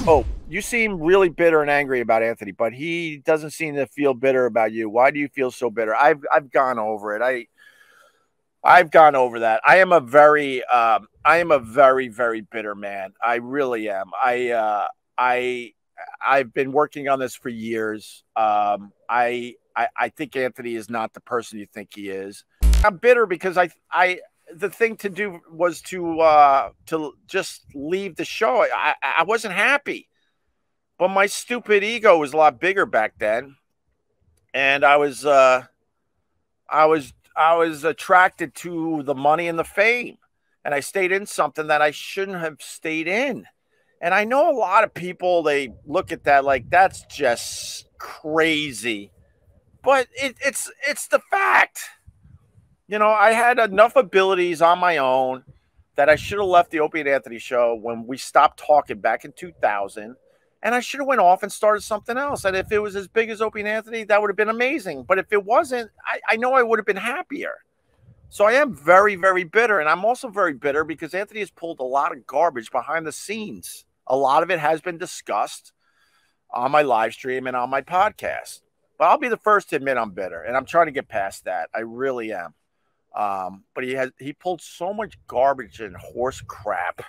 Oh, you seem really bitter and angry about Anthony, but he doesn't seem to feel bitter about you. Why do you feel so bitter? I've gone over it. I've gone over that. I am a very, very bitter man. I really am. I I've been working on this for years. I think Anthony is not the person you think he is. I'm bitter because the thing to do was to just leave the show. I wasn't happy, but my stupid ego was a lot bigger back then, and I was attracted to the money and the fame, and I stayed in something that I shouldn't have stayed in. And I know a lot of people, they look at that like that's just crazy, but it's the fact. You know, I had enough abilities on my own that I should have left the Opie and Anthony show when we stopped talking back in 2000. And I should have went off and started something else. And if it was as big as Opie and Anthony, that would have been amazing. But if it wasn't, I know I would have been happier. So I am very, very bitter. And I'm also very bitter because Anthony has pulled a lot of garbage behind the scenes. A lot of it has been discussed on my live stream and on my podcast. But I'll be the first to admit I'm bitter. And I'm trying to get past that. I really am. But he pulled so much garbage and horse crap.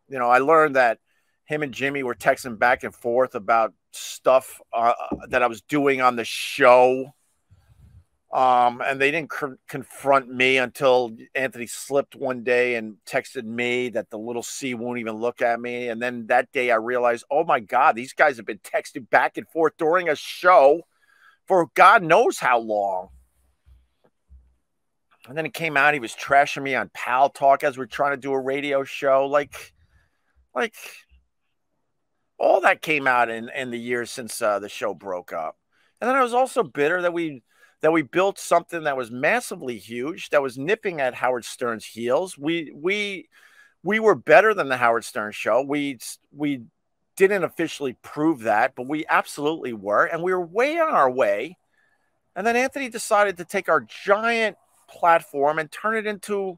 You know, I learned that him and Jimmy were texting back and forth about stuff that I was doing on the show. And they didn't confront me until Anthony slipped one day and texted me that the little C won't even look at me. And then that day I realized, oh my God, these guys have been texting back and forth during a show for God knows how long. And then it came out, he was trashing me on Pal Talk as we're trying to do a radio show. Like all that came out in the years since the show broke up. And then I was also bitter that we built something that was massively huge, that was nipping at Howard Stern's heels. We were better than the Howard Stern show. We didn't officially prove that, but we absolutely were. And we were way on our way. And then Anthony decided to take our giant platform and turn it into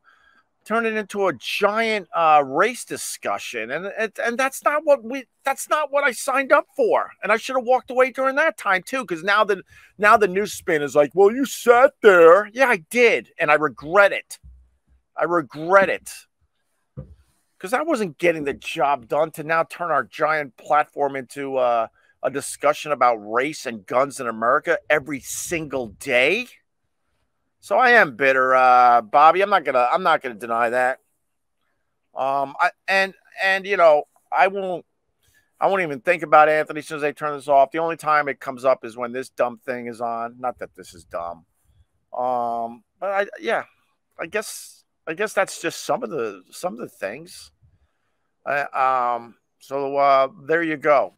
a giant race discussion, and that's not what I signed up for, and I should have walked away during that time too, because now the news spin is like, well, you sat there. Yeah, I did, and I regret it because I wasn't getting the job done to now turn our giant platform into a discussion about race and guns in America every single day. So I am bitter, Bobby. I'm not gonna deny that. You know, I won't even think about Anthony as soon as I turn this off. The only time it comes up is when this dumb thing is on. Not that this is dumb. But I guess that's just some of the things. So there you go.